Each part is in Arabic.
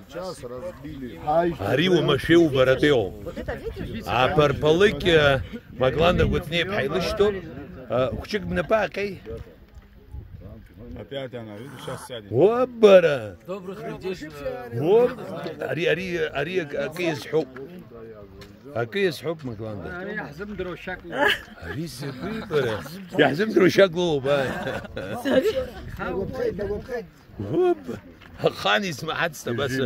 Сейчас разбили. Ариу машеу баратео. А парпалык магланда гутнеп хайлышто. Кучик мнапакай. Опять она, видишь, сейчас сядет. Опара. Добрых людей. Оп. Ари акиз حب. أكيس حب مكلاندا. يحزم درو شكله. أريس بيبرة. يحزم درو شكله باي. هوب. خاني سمعت بس.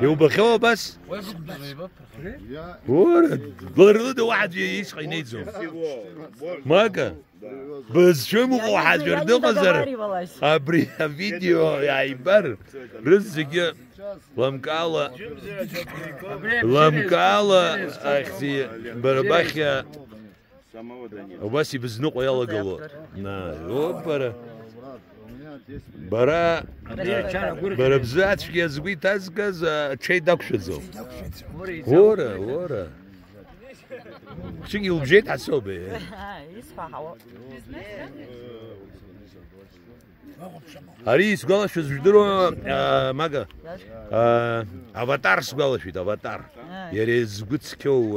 يو بخوا بس. ورد. ضروري واحد يشقي نيزو. ماكا. بس شو مو واحد يردو غزر ابري فيديو يا عبر رزق لمكالا اختي برباخيا وبس بزنق يلا قالوا نا برا بزات في زوي تازكز تشي داكشزو ورا شنو وبجيت حسوبي هريس قال شو زدرو ماجا افاتار سقال شو افاتار يريز غوتسكو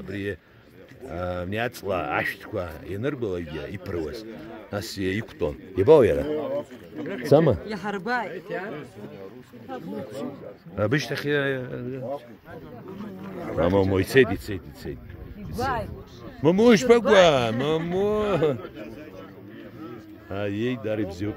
بري نياتلا عشتكوا ينربلا يبروس ناس يكتون يباو يرا سما يا حرباي باش تخي ماما موي سيدي ماموش بقى مامو هاي داري بزيوك